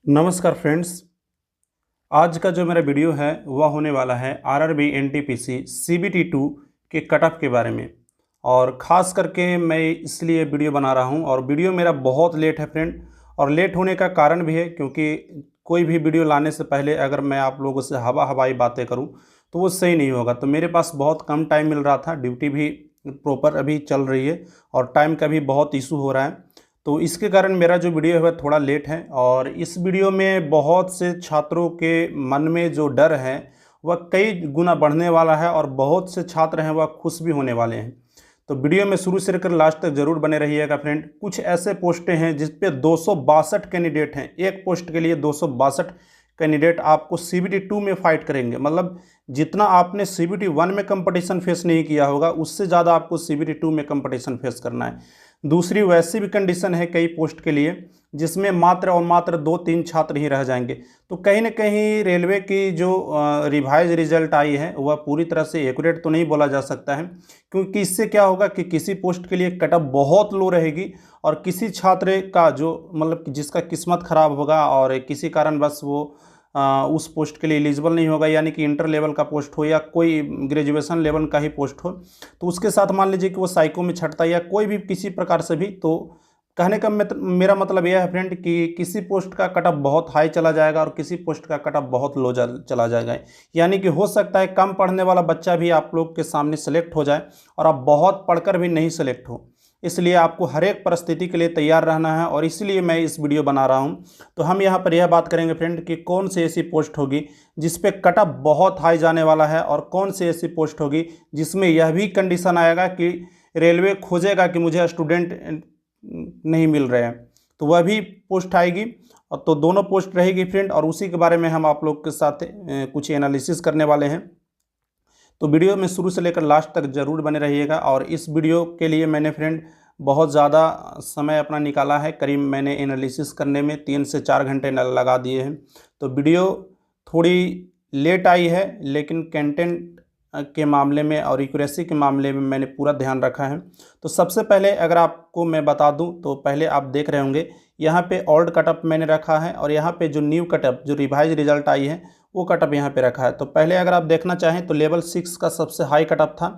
नमस्कार फ्रेंड्स। आज का जो मेरा वीडियो है वह होने वाला है आरआरबी एनटीपीसी सीबीटी 2 के कट ऑफ के बारे में। और ख़ास करके मैं इसलिए वीडियो बना रहा हूं, और वीडियो मेरा बहुत लेट है फ्रेंड। और लेट होने का कारण भी है क्योंकि कोई भी वीडियो लाने से पहले अगर मैं आप लोगों से हवाई बातें करूं तो वो सही नहीं होगा। तो मेरे पास बहुत कम टाइम मिल रहा था, ड्यूटी भी प्रॉपर अभी चल रही है और टाइम का भी बहुत इशू हो रहा है। तो इसके कारण मेरा जो वीडियो है वह थोड़ा लेट है। और इस वीडियो में बहुत से छात्रों के मन में जो डर है वह कई गुना बढ़ने वाला है, और बहुत से छात्र हैं वह खुश भी होने वाले हैं। तो वीडियो में शुरू से लेकर लास्ट तक जरूर बने रहिएगा फ्रेंड। कुछ ऐसे पोस्टें हैं जिस पे 262 कैंडिडेट हैं, एक पोस्ट के लिए 262 कैंडिडेट आपको सीबीटी 2 में फाइट करेंगे। मतलब जितना आपने सीबीटी 1 में कंपटीशन फेस नहीं किया होगा उससे ज़्यादा आपको सीबीटी 2 में कंपटीशन फेस करना है। दूसरी वैसी भी कंडीशन है कई पोस्ट के लिए जिसमें मात्र और मात्र 2-3 छात्र ही रह जाएंगे। तो कहीं ना कहीं रेलवे की जो रिवाइज रिजल्ट आई है वह पूरी तरह से एक्यूरेट तो नहीं बोला जा सकता है, क्योंकि इससे क्या होगा कि किसी पोस्ट के लिए कट ऑफ बहुत लो रहेगी और किसी छात्र का जो मतलब कि जिसका किस्मत खराब होगा और किसी कारण बस वो उस पोस्ट के लिए एलिजिबल नहीं होगा, यानी कि इंटर लेवल का पोस्ट हो या कोई ग्रेजुएशन लेवल का ही पोस्ट हो, तो उसके साथ मान लीजिए कि वो साइको में छटता है या कोई भी किसी प्रकार से भी। तो कहने का मेरा मतलब यह है फ्रेंड कि किसी पोस्ट का कट ऑफ बहुत हाई चला जाएगा और किसी पोस्ट का कट ऑफ बहुत लो चला जाएगा। यानी कि हो सकता है कम पढ़ने वाला बच्चा भी आप लोग के सामने सेलेक्ट हो जाए और आप बहुत पढ़कर भी नहीं सेलेक्ट हो। इसलिए आपको हर एक परिस्थिति के लिए तैयार रहना है, और इसलिए मैं इस वीडियो बना रहा हूं। तो हम यहां पर यह बात करेंगे फ्रेंड कि कौन सी ऐसी पोस्ट होगी जिस पे कट ऑफ बहुत हाई जाने वाला है, और कौन सी ऐसी पोस्ट होगी जिसमें यह भी कंडीशन आएगा कि रेलवे खोजेगा कि मुझे स्टूडेंट नहीं मिल रहे हैं, तो वह भी पोस्ट आएगी। और तो दोनों पोस्ट रहेगी फ्रेंड, और उसी के बारे में हम आप लोग के साथ कुछ एनालिसिस करने वाले हैं। तो वीडियो में शुरू से लेकर लास्ट तक ज़रूर बने रहिएगा। और इस वीडियो के लिए मैंने फ्रेंड बहुत ज़्यादा समय अपना निकाला है, करीब मैंने एनालिसिस करने में 3 से 4 घंटे लगा दिए हैं। तो वीडियो थोड़ी लेट आई है, लेकिन कंटेंट के मामले में और एक्यूरेसी के मामले में मैंने पूरा ध्यान रखा है। तो सबसे पहले अगर आपको मैं बता दूं तो पहले आप देख रहे होंगे यहाँ पे ओल्ड कटअप मैंने रखा है, और यहाँ पे जो न्यू कटअप जो रिवाइज रिजल्ट आई है वो कटअप यहाँ पे रखा है। तो पहले अगर आप देखना चाहें तो लेवल 6 का सबसे हाई कटअप था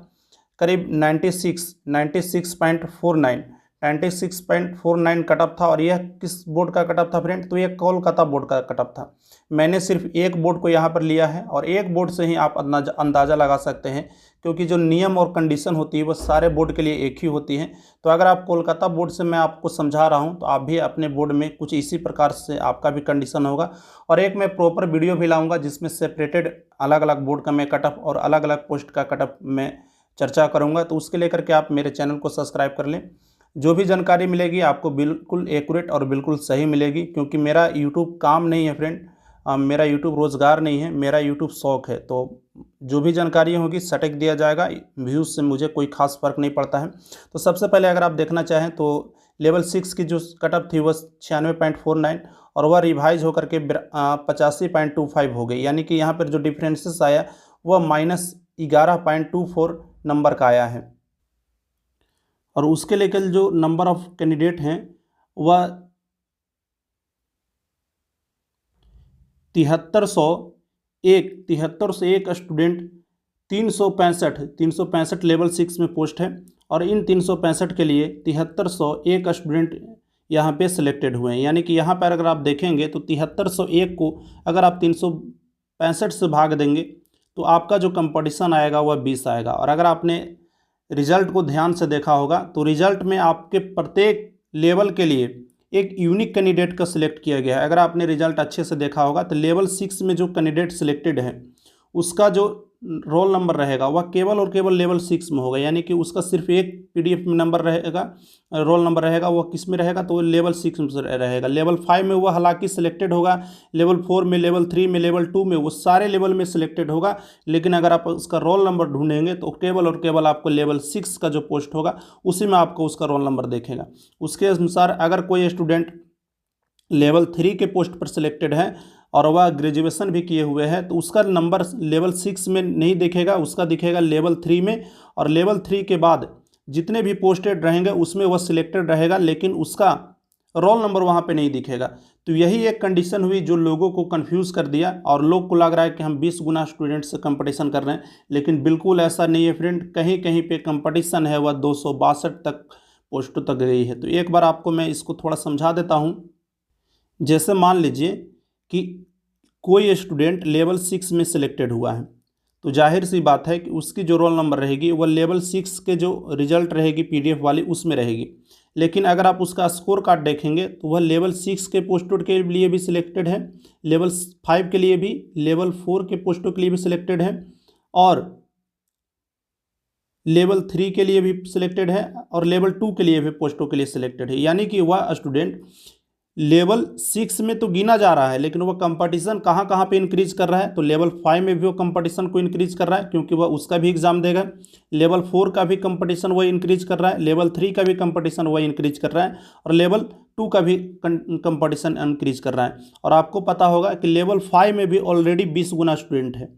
करीब 96.49 कटअप था। और यह किस बोर्ड का कटअप था फ्रेंड? तो यह कोलकाता बोर्ड का कटअप था। मैंने सिर्फ एक बोर्ड को यहाँ पर लिया है, और एक बोर्ड से ही आप अंदाज़ा लगा सकते हैं, क्योंकि जो नियम और कंडीशन होती है वो सारे बोर्ड के लिए एक ही होती है। तो अगर आप कोलकाता बोर्ड से मैं आपको समझा रहा हूँ तो आप भी अपने बोर्ड में कुछ इसी प्रकार से आपका भी कंडीशन होगा। और एक मैं प्रॉपर वीडियो भी लाऊंगा जिसमें सेपरेटेड अलग अलग बोर्ड का मैं कटअप और अलग अलग पोस्ट का कटअप मैं चर्चा करूंगा। तो उसके लेकर के आप मेरे चैनल को सब्सक्राइब कर लें। जो भी जानकारी मिलेगी आपको बिल्कुल एक्यूरेट और बिल्कुल सही मिलेगी, क्योंकि मेरा यूट्यूब काम नहीं है फ्रेंड, मेरा यूट्यूब रोज़गार नहीं है, मेरा यूट्यूब शौक है। तो जो भी जानकारी होगी सटीक दिया जाएगा, व्यूज़ से मुझे कोई खास फ़र्क नहीं पड़ता है। तो सबसे पहले अगर आप देखना चाहें तो लेवल 6 की जो कटअप थी वह 96.49, और वह रिवाइज होकर के 85.25 हो गई। यानी कि यहाँ पर जो डिफरेंसेस आया वह -11.24 नंबर का आया है। और उसके लेकर जो नंबर ऑफ कैंडिडेट हैं वह 7301 स्टूडेंट 365 लेवल 6 में पोस्ट है। और इन 365 के लिए 7301 स्टूडेंट यहाँ पे सिलेक्टेड हुए हैं। यानी कि यहाँ पर अगर आप देखेंगे तो 7301 को अगर आप 365 से भाग देंगे तो आपका जो कंपटीशन आएगा वह 20 आएगा। और अगर आपने रिजल्ट को ध्यान से देखा होगा तो रिजल्ट में आपके प्रत्येक लेवल के लिए एक यूनिक कैंडिडेट का सिलेक्ट किया गया है। अगर आपने रिजल्ट अच्छे से देखा होगा तो लेवल 6 में जो कैंडिडेट सिलेक्टेड है उसका जो रोल नंबर रहेगा वह केवल और केवल लेवल 6 में होगा। यानी कि उसका सिर्फ एक पीडीएफ में नंबर रहेगा, रोल नंबर रहेगा, वह किस में रहेगा? तो वो लेवल 6 में रहेगा। लेवल 5 में वह हालांकि सिलेक्टेड होगा, लेवल 4 में, लेवल 3 में, लेवल 2 में, वो सारे लेवल में सिलेक्टेड होगा। लेकिन अगर आप उसका रोल नंबर ढूंढेंगे तो केवल और केवल आपको लेवल 6 का जो पोस्ट होगा उसी में आपको उसका रोल नंबर देखेगा। उसके अनुसार अगर कोई स्टूडेंट लेवल 3 के पोस्ट पर सिलेक्टेड है और वह ग्रेजुएशन भी किए हुए हैं तो उसका नंबर लेवल 6 में नहीं दिखेगा, उसका दिखेगा लेवल 3 में। और लेवल 3 के बाद जितने भी पोस्टेड रहेंगे उसमें वह सिलेक्टेड रहेगा, लेकिन उसका रोल नंबर वहाँ पे नहीं दिखेगा। तो यही एक कंडीशन हुई जो लोगों को कंफ्यूज कर दिया और लोग को लग रहा है कि हम 20 गुना स्टूडेंट से कंपटीशन कर रहे हैं, लेकिन बिल्कुल ऐसा नहीं है फ्रेंड। कहीं कहीं पे कंपटीशन है वह 262 तक पोस्टों तक गई है। तो एक बार आपको मैं इसको थोड़ा समझा देता हूँ। जैसे मान लीजिए कि कोई स्टूडेंट लेवल 6 में सिलेक्टेड हुआ है, तो जाहिर सी बात है कि उसकी जो रोल नंबर रहेगी वह लेवल 6 के जो रिजल्ट रहेगी PDF वाली उसमें रहेगी। लेकिन अगर आप उसका स्कोर कार्ड देखेंगे तो वह लेवल 6 के पोस्टों के लिए भी सिलेक्टेड है, लेवल 5 के लिए भी, लेवल 4 के पोस्टों के लिए भी सिलेक्टेड है और लेवल 3 के लिए भी सिलेक्टेड है और लेवल 2 के लिए भी पोस्टों के लिए सिलेक्टेड है। यानी कि वह स्टूडेंट लेवल 6 में तो गिना जा रहा है, लेकिन वह कंपटीशन कहाँ कहाँ पे इंक्रीज कर रहा है, तो लेवल 5 में भी वो कंपटीशन को इंक्रीज कर रहा है क्योंकि वह उसका भी एग्जाम देगा। लेवल 4 का भी कंपटीशन वह इंक्रीज कर रहा है, लेवल 3 का भी कंपटीशन वह इंक्रीज कर रहा है और लेवल 2 का भी कंपटीशन इंक्रीज कर रहा है। और आपको पता होगा कि लेवल 5 में भी ऑलरेडी 20 गुना स्टूडेंट है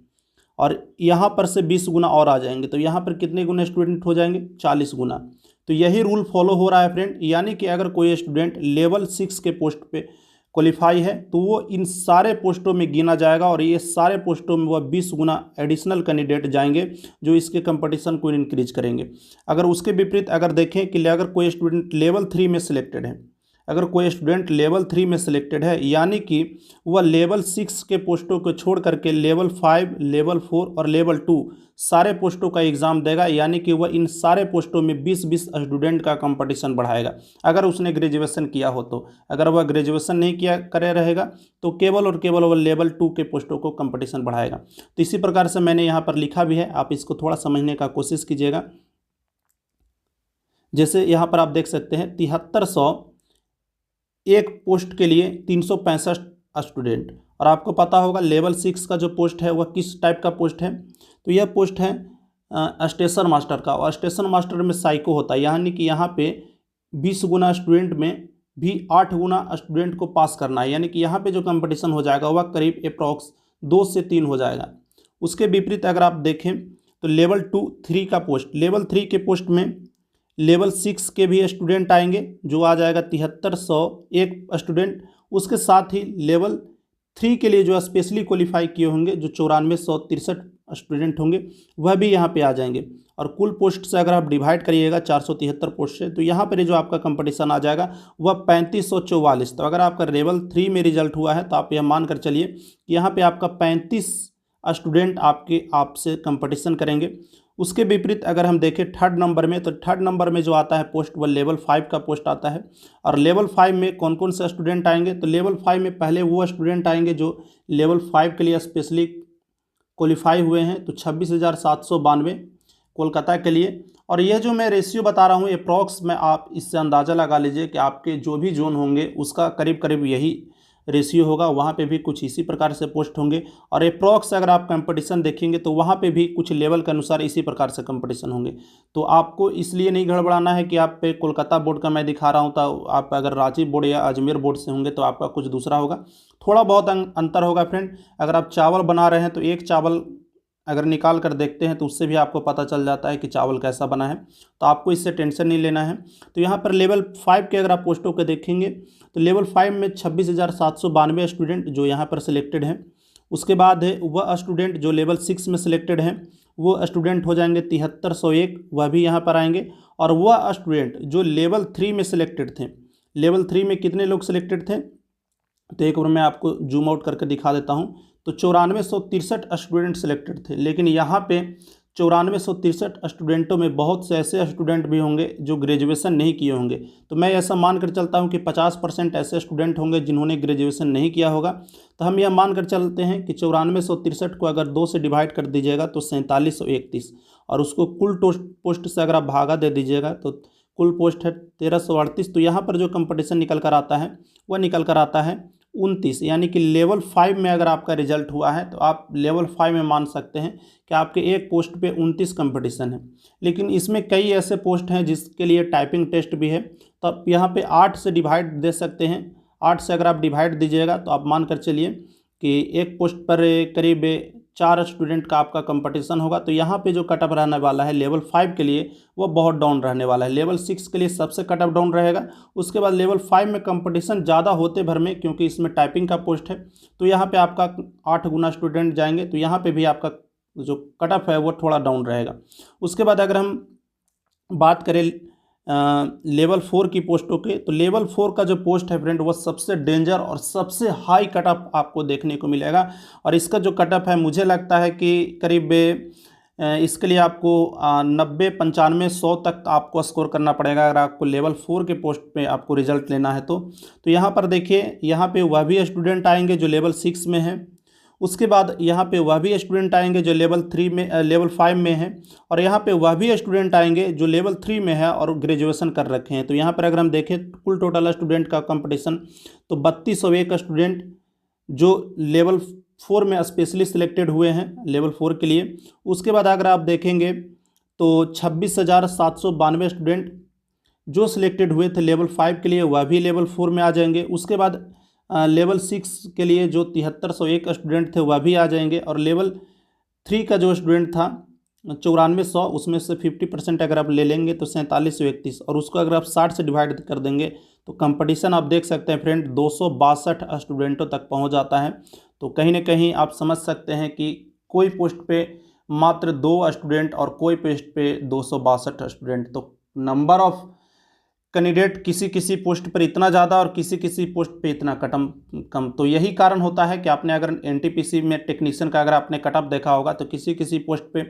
और यहाँ पर से 20 गुना और आ जाएंगे, तो यहाँ पर कितने गुना स्टूडेंट हो जाएंगे, 40 गुना। तो यही रूल फॉलो हो रहा है फ्रेंड। यानी कि अगर कोई स्टूडेंट लेवल 6 के पोस्ट पे क्वालिफाई है तो वो इन सारे पोस्टों में गिना जाएगा और ये सारे पोस्टों में वह 20 गुना एडिशनल कैंडिडेट जाएंगे जो इसके कंपटीशन को इंक्रीज करेंगे। अगर उसके विपरीत अगर देखें कि अगर कोई स्टूडेंट लेवल 3 में सिलेक्टेड है, अगर कोई स्टूडेंट लेवल 3 में सिलेक्टेड है यानी कि वह लेवल 6 के पोस्टों को छोड़ करके लेवल 5, लेवल 4 और लेवल 2 सारे पोस्टों का एग्ज़ाम देगा, यानी कि वह इन सारे पोस्टों में 20-20 स्टूडेंट का कंपटीशन बढ़ाएगा। अगर उसने ग्रेजुएशन किया हो तो, अगर वह ग्रेजुएशन नहीं किया करे रहेगा तो केवल और केवल वह लेवल 2 के पोस्टों को कंपटीशन बढ़ाएगा। तो इसी प्रकार से मैंने यहाँ पर लिखा भी है, आप इसको थोड़ा समझने का कोशिश कीजिएगा। जैसे यहाँ पर आप देख सकते हैं 7300 एक पोस्ट के लिए 365 स्टूडेंट। और आपको पता होगा लेवल 6 का जो पोस्ट है वह किस टाइप का पोस्ट है, तो यह पोस्ट है स्टेशन मास्टर का। और स्टेशन मास्टर में साइको होता है, यानी कि यहाँ पे 20 गुना स्टूडेंट में भी 8 गुना स्टूडेंट को पास करना है, यानी कि यहाँ पे जो कंपटीशन हो जाएगा वह करीब अप्रॉक्स 2 से 3 हो जाएगा। उसके विपरीत अगर आप देखें तो लेवल 3 का पोस्ट, लेवल 3 के पोस्ट में लेवल 6 के भी स्टूडेंट आएंगे जो आ जाएगा 7300 एक स्टूडेंट। उसके साथ ही लेवल 3 के लिए जो स्पेशली क्वालिफाई किए होंगे जो 9463 स्टूडेंट होंगे वह भी यहाँ पे आ जाएंगे। और कुल पोस्ट से अगर आप डिवाइड करिएगा 473 पोस्ट से, तो यहाँ पर जो आपका कंपटीशन आ जाएगा वह 3544। तो अगर आपका लेवल 3 में रिजल्ट हुआ है तो आप यह मान कर चलिए कि यहाँ पे आपका 35 स्टूडेंट आपसे कंपटीशन करेंगे। उसके विपरीत अगर हम देखें थर्ड नंबर में, तो थर्ड नंबर में जो आता है पोस्ट वह लेवल 5 का पोस्ट आता है। और लेवल 5 में कौन कौन से स्टूडेंट आएंगे, तो लेवल 5 में पहले वो स्टूडेंट आएंगे जो लेवल 5 के लिए स्पेशली क्वालिफाई हुए हैं, तो 26,792 कोलकाता के लिए। और यह जो मैं रेशियो बता रहा हूँ अप्रॉक्स में, आप इससे अंदाज़ा लगा लीजिए कि आपके जो भी जोन होंगे उसका करीब करीब यही रेशियो होगा, वहाँ पे भी कुछ इसी प्रकार से पोस्ट होंगे। और अप्रॉक्स अगर आप कंपटीशन देखेंगे तो वहाँ पे भी कुछ लेवल के अनुसार इसी प्रकार से कंपटीशन होंगे। तो आपको इसलिए नहीं गड़बड़ाना है कि आप पे कोलकाता बोर्ड का मैं दिखा रहा हूँ, तो आप अगर रांची बोर्ड या अजमेर बोर्ड से होंगे तो आपका कुछ दूसरा होगा, थोड़ा बहुत अंतर होगा फ्रेंड। अगर आप चावल बना रहे हैं तो एक चावल अगर निकाल कर देखते हैं तो उससे भी आपको पता चल जाता है कि चावल कैसा बना है, तो आपको इससे टेंशन नहीं लेना है। तो यहाँ पर लेवल 5 के अगर आप पोस्टों को देखेंगे तो लेवल 5 में 26,792 स्टूडेंट जो यहाँ पर सिलेक्टेड हैं। उसके बाद है वह स्टूडेंट जो लेवल 6 में सिलेक्टेड हैं, वो स्टूडेंट हो जाएंगे 7301, वह भी यहाँ पर आएंगे। और वह स्टूडेंट जो लेवल 3 में सिलेक्टेड थे, लेवल 3 में कितने लोग सिलेक्टेड थे, तो एक बार मैं आपको जूम आउट करके दिखा देता हूँ। तो 9463 स्टूडेंट सिलेक्टेड थे, लेकिन यहाँ पे 9463 स्टूडेंटों में बहुत से ऐसे स्टूडेंट भी होंगे जो ग्रेजुएशन नहीं किए होंगे। तो मैं ऐसा मान कर चलता हूँ कि 50% ऐसे स्टूडेंट होंगे जिन्होंने ग्रेजुएशन नहीं किया होगा। तो हम यह मान कर चलते हैं कि 9463 को अगर 2 से डिवाइड कर दीजिएगा तो 4731, और उसको कुल पोस्ट से अगर आप भागा दे दीजिएगा तो कुल पोस्ट है 1338। तो यहाँ पर जो कंपटीशन निकल कर आता है वह निकल कर आता है 29, यानी कि लेवल 5 में अगर आपका रिजल्ट हुआ है तो आप लेवल 5 में मान सकते हैं कि आपके एक पोस्ट पे 29 कंपटीशन है। लेकिन इसमें कई ऐसे पोस्ट हैं जिसके लिए टाइपिंग टेस्ट भी है, तो आप यहाँ पे 8 से डिवाइड दे सकते हैं। 8 से अगर आप डिवाइड दीजिएगा तो आप मान कर चलिए कि एक पोस्ट पर करीब 4 स्टूडेंट का आपका कंपटीशन होगा। तो यहाँ पे जो कट ऑफ रहने वाला है लेवल 5 के लिए वो बहुत डाउन रहने वाला है। लेवल 6 के लिए सबसे कट ऑफ डाउन रहेगा। उसके बाद लेवल 5 में कंपटीशन ज़्यादा होते भर में, क्योंकि इसमें टाइपिंग का पोस्ट है, तो यहाँ पे आपका 8 गुना स्टूडेंट जाएंगे। तो यहाँ पे भी आपका जो कट ऑफ है वो थोड़ा डाउन रहेगा। उसके बाद अगर हम बात करें लेवल 4 की पोस्टों के, तो लेवल 4 का जो पोस्ट है फ्रेंड वो सबसे डेंजर और सबसे हाई कट ऑफ आपको देखने को मिलेगा। और इसका जो कट ऑफ है मुझे लगता है कि करीब इसके लिए आपको 90, 95, 100 तक आपको स्कोर करना पड़ेगा अगर आपको लेवल 4 के पोस्ट पे आपको रिजल्ट लेना है। तो यहाँ पर देखिए, यहाँ पे वह भी स्टूडेंट आएंगे जो लेवल 6 में है। उसके बाद यहाँ पे वह भी स्टूडेंट आएंगे जो लेवल 3 में लेवल 5 में है। और यहाँ पे वह भी स्टूडेंट आएंगे जो लेवल 3 में है और ग्रेजुएशन कर रखे हैं। तो यहाँ पर अगर हम देखें कुल टोटल स्टूडेंट का कंपटीशन, तो 3201 स्टूडेंट जो लेवल 4 में स्पेशली सिलेक्टेड हुए हैं लेवल 4 के लिए। उसके बाद अगर आप देखेंगे तो 26,792 स्टूडेंट जो सिलेक्टेड हुए थे लेवल 5 के लिए वह भी लेवल 4 में आ जाएंगे। उसके बाद लेवल 6 के लिए जो 7301 स्टूडेंट थे वह भी आ जाएंगे। और लेवल 3 का जो स्टूडेंट था 9400, उसमें से 50% अगर आप ले लेंगे तो 4731, और उसको अगर आप 60 से डिवाइड कर देंगे तो कंपटीशन आप देख सकते हैं फ्रेंड 262 स्टूडेंटों तक पहुंच जाता है। तो कहीं ना कहीं आप समझ सकते हैं कि कोई पोस्ट पे मात्र 2 स्टूडेंट और कोई पोस्ट पे 262 स्टूडेंट, तो नंबर ऑफ कैंडिडेट किसी किसी पोस्ट पर इतना ज़्यादा और किसी किसी पोस्ट पे इतना कम। तो यही कारण होता है कि आपने अगर एनटीपीसी में टेक्नीशियन का अगर आपने कट ऑफ देखा होगा तो किसी किसी पोस्ट पे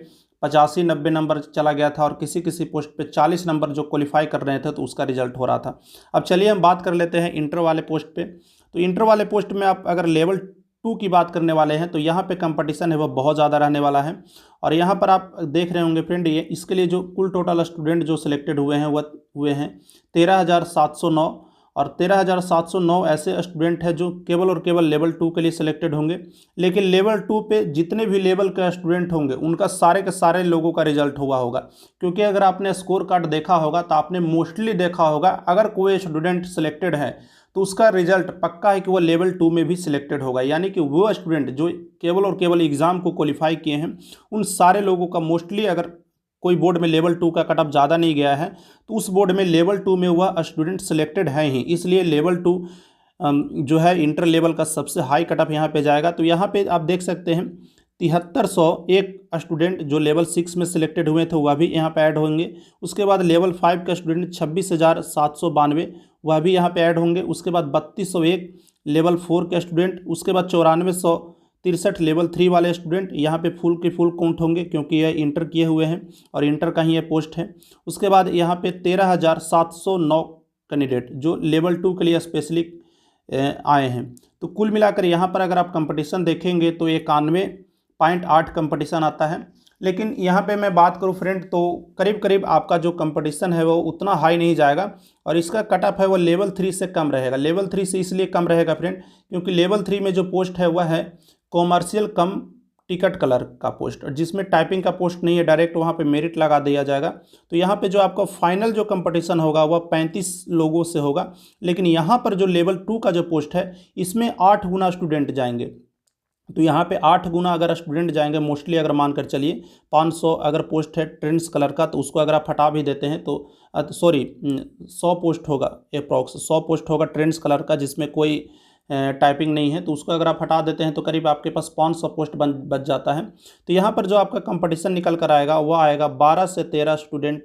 85-90 नंबर चला गया था और किसी किसी पोस्ट पे 40 नंबर जो क्वालिफाई कर रहे थे तो उसका रिजल्ट हो रहा था। अब चलिए हम बात कर लेते हैं इंटर वाले पोस्ट पे। तो इंटर वाले पोस्ट में आप अगर लेवल 2 की बात करने वाले हैं तो यहाँ पे कंपटीशन है वह बहुत ज़्यादा रहने वाला है। और यहाँ पर आप देख रहे होंगे फ्रेंड, ये इसके लिए जो कुल टोटल स्टूडेंट जो सिलेक्टेड हुए हैं वह हुए हैं 13,709। और 13,709 ऐसे स्टूडेंट हैं जो केवल और केवल लेवल 2 के लिए सिलेक्टेड होंगे। लेकिन लेवल 2 पे जितने भी लेवल के स्टूडेंट होंगे उनका सारे के सारे लोगों का रिजल्ट हुआ होगा। क्योंकि अगर आपने स्कोर कार्ड देखा होगा तो आपने मोस्टली देखा होगा अगर कोई स्टूडेंट सिलेक्टेड है तो उसका रिजल्ट पक्का है कि वो लेवल 2 में भी सिलेक्टेड होगा। यानी कि वो स्टूडेंट जो केवल और केवल एग्ज़ाम को क्वालिफाई किए हैं उन सारे लोगों का मोस्टली, अगर कोई बोर्ड में लेवल 2 का कट ऑफ ज़्यादा नहीं गया है तो उस बोर्ड में लेवल 2 में वह स्टूडेंट सिलेक्टेड है ही। इसलिए लेवल 2 जो है इंटर लेवल का सबसे हाई कट ऑफ यहाँ पे जाएगा। तो यहाँ पे आप देख सकते हैं 7301 स्टूडेंट जो लेवल 6 में सिलेक्टेड हुए थे वह भी यहाँ पे ऐड होंगे। उसके बाद लेवल 5 का स्टूडेंट 26,792 वह भी यहाँ पे ऐड होंगे। उसके बाद 3201 लेवल 4 के स्टूडेंट। उसके बाद 9463 लेवल 3 वाले स्टूडेंट यहाँ पे फुल के फुल काउंट होंगे क्योंकि यह इंटर किए हुए हैं और इंटर का ही यह पोस्ट है। उसके बाद यहाँ पे 13,709 कैंडिडेट जो लेवल 2 के लिए स्पेशली आए हैं। तो कुल मिलाकर यहाँ पर अगर आप कंपटीशन देखेंगे तो 91.8 कंपटीशन आता है। लेकिन यहाँ पे मैं बात करूँ फ्रेंड तो करीब करीब आपका जो कंपटीशन है वो उतना हाई नहीं जाएगा और इसका कट ऑफ है वो लेवल 3 से कम रहेगा। लेवल 3 से इसलिए कम रहेगा फ्रेंड क्योंकि लेवल 3 में जो पोस्ट है वह है कॉमर्शियल कम टिकट कलर का पोस्ट, जिसमें टाइपिंग का पोस्ट नहीं है, डायरेक्ट वहाँ पे मेरिट लगा दिया जाएगा। तो यहाँ पे जो आपका फाइनल जो कंपटीशन होगा वह 35 लोगों से होगा। लेकिन यहाँ पर जो लेवल 2 का जो पोस्ट है इसमें 8 गुना स्टूडेंट जाएंगे। तो यहाँ पे 8 गुना अगर स्टूडेंट जाएंगे, मोस्टली अगर मानकर चलिए 500 अगर पोस्ट है ट्रेंड्स कलर का तो उसको अगर आप हटा भी देते हैं तो 100 पोस्ट होगा, अप्रॉक्स 100 पोस्ट होगा ट्रेंड्स कलर का जिसमें कोई टाइपिंग नहीं है, तो उसको अगर आप हटा देते हैं तो करीब आपके पास 500 पोस्ट बच जाता है। तो यहाँ पर जो आपका कंपटीशन निकल कर आएगा वह आएगा 12 से 13 स्टूडेंट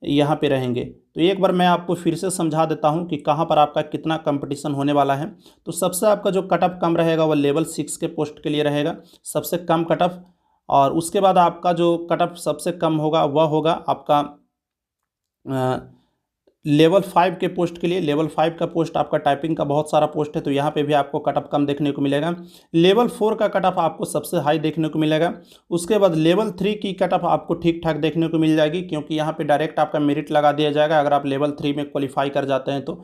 यहाँ पे रहेंगे। तो एक बार मैं आपको फिर से समझा देता हूँ कि कहाँ पर आपका कितना कंपटीशन होने वाला है। तो सबसे आपका जो कट ऑफ कम रहेगा वह लेवल 6 के पोस्ट के लिए रहेगा, सबसे कम कट ऑफ। और उसके बाद आपका जो कट ऑफ सबसे कम होगा वह होगा आपका लेवल 5 के पोस्ट के लिए। लेवल 5 का पोस्ट आपका टाइपिंग का बहुत सारा पोस्ट है तो यहाँ पे भी आपको कट ऑफ कम देखने को मिलेगा। लेवल 4 का कट ऑफ आपको सबसे हाई देखने को मिलेगा। उसके बाद लेवल 3 की कट ऑफ आपको ठीक ठाक देखने को मिल जाएगी क्योंकि यहाँ पे डायरेक्ट आपका मेरिट लगा दिया जाएगा। अगर आप लेवल 3 में क्वालिफाई कर जाते हैं तो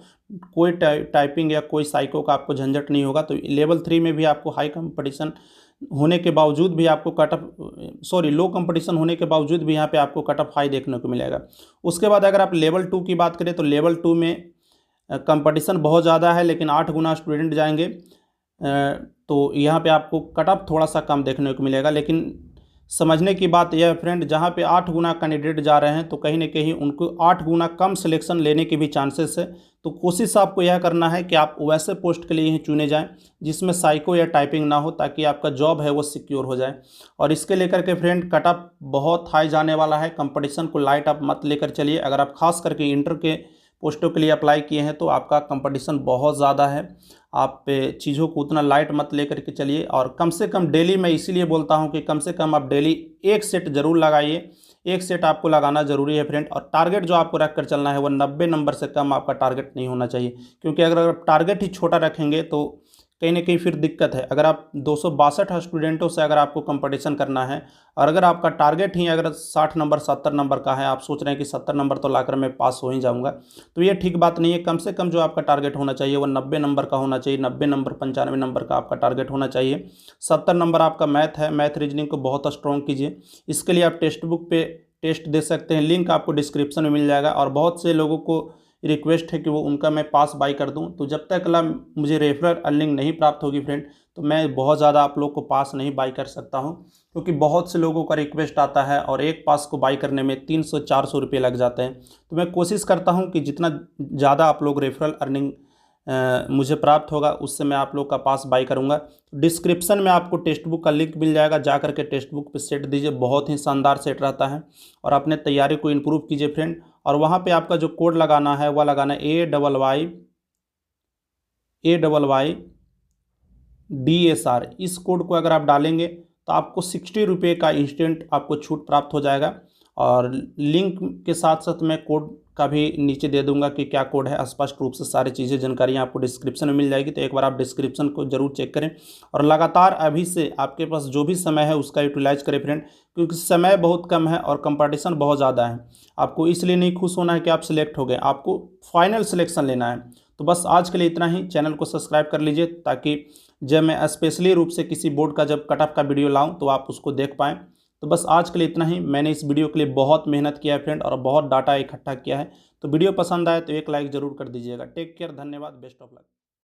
कोई टाइपिंग या कोई साइको का आपको झंझट नहीं होगा। तो लेवल 3 में भी आपको हाई कंपटीशन होने के बावजूद भी आपको लो कंपटीशन होने के बावजूद भी यहाँ पे आपको कट ऑफ हाई देखने को मिलेगा। उसके बाद अगर आप लेवल 2 की बात करें तो लेवल 2 में कंपटीशन बहुत ज़्यादा है लेकिन 8 गुना स्टूडेंट जाएंगे। तो यहाँ पे आपको कट ऑफ थोड़ा सा कम देखने को मिलेगा। लेकिन समझने की बात यह है फ्रेंड, जहाँ पे 8 गुना कैंडिडेट जा रहे हैं तो कहीं ना कहीं उनको 8 गुना कम सिलेक्शन लेने के भी चांसेस है। तो कोशिश आपको यह करना है कि आप वैसे पोस्ट के लिए ही चुने जाएं जिसमें साइको या टाइपिंग ना हो, ताकि आपका जॉब है वो सिक्योर हो जाए। और इसके लेकर के फ्रेंड कट ऑफ बहुत हाई जाने वाला है, कंपटीशन को लाइट आप मत लेकर चलिए। अगर आप खास करके इंटर के पोस्टों के लिए अप्लाई किए हैं तो आपका कंपटीशन बहुत ज़्यादा है। आप चीज़ों को उतना लाइट मत लेकर के चलिए, और कम से कम डेली, मैं इसीलिए बोलता हूं कि कम से कम आप डेली 1 सेट ज़रूर लगाइए। 1 सेट आपको लगाना ज़रूरी है फ्रेंड। और टारगेट जो आपको रख कर चलना है वो 90 नंबर से कम आपका टारगेट नहीं होना चाहिए, क्योंकि अगर आप टारगेट ही छोटा रखेंगे तो कहीं ना कहीं फिर दिक्कत है। अगर आप 262 स्टूडेंटों से अगर आपको कंपटीशन करना है, और अगर आपका टारगेट ही अगर 60 नंबर 70 नंबर का है, आप सोच रहे हैं कि 70 नंबर तो लाकर मैं पास हो ही जाऊंगा, तो ये ठीक बात नहीं है। कम से कम जो आपका टारगेट होना चाहिए वो 90 नंबर का होना चाहिए। 90 नंबर 95 नंबर का आपका टारगेट होना चाहिए। 70 नंबर आपका मैथ है, मैथ रीजनिंग को बहुत स्ट्रॉन्ग कीजिए। इसके लिए आप टेक्स्ट बुक पे टेस्ट दे सकते हैं, लिंक आपको डिस्क्रिप्शन में मिल जाएगा। और बहुत से लोगों को रिक्वेस्ट है कि वो उनका मैं पास बाय कर दूं, तो जब तक मुझे रेफरल अर्निंग नहीं प्राप्त होगी फ्रेंड, तो मैं बहुत ज़्यादा आप लोग को पास नहीं बाय कर सकता हूं। क्योंकि बहुत से लोगों का रिक्वेस्ट आता है और एक पास को बाय करने में 300-400 रुपये लग जाते हैं। तो मैं कोशिश करता हूं कि जितना ज़्यादा आप लोग रेफरल अर्निंग मुझे प्राप्त होगा उससे मैं आप लोग का पास बाय करूंगा। डिस्क्रिप्शन में आपको टेक्स्ट बुक का लिंक मिल जाएगा, जा करके टेक्स्ट बुक पे सेट दीजिए, बहुत ही शानदार सेट रहता है। और अपने तैयारी को इम्प्रूव कीजिए फ्रेंड। और वहाँ पे आपका जो कोड लगाना है वह लगाना है AYYDSR। इस कोड को अगर आप डालेंगे तो आपको 60 रुपये का इंस्टेंट आपको छूट प्राप्त हो जाएगा। और लिंक के साथ साथ मैं कोड का भी नीचे दे दूंगा कि क्या कोड है। स्पष्ट रूप से सारी चीज़ें जानकारियाँ आपको डिस्क्रिप्शन में मिल जाएगी, तो एक बार आप डिस्क्रिप्शन को जरूर चेक करें। और लगातार अभी से आपके पास जो भी समय है उसका यूटिलाइज करें फ्रेंड, क्योंकि समय बहुत कम है और कंपटीशन बहुत ज़्यादा है। आपको इसलिए नहीं खुश होना है कि आप सिलेक्ट हो गए, आपको फाइनल सिलेक्शन लेना है। तो बस आज के लिए इतना ही। चैनल को सब्सक्राइब कर लीजिए ताकि जब मैं स्पेशली रूप से किसी बोर्ड का जब कट ऑफ का वीडियो लाऊं तो आप उसको देख पाएँ। तो बस आज के लिए इतना ही। मैंने इस वीडियो के लिए बहुत मेहनत किया है फ्रेंड, और बहुत डाटा इकट्ठा किया है। तो वीडियो पसंद आए तो एक लाइक ज़रूर कर दीजिएगा। टेक केयर, धन्यवाद, बेस्ट ऑफ लक।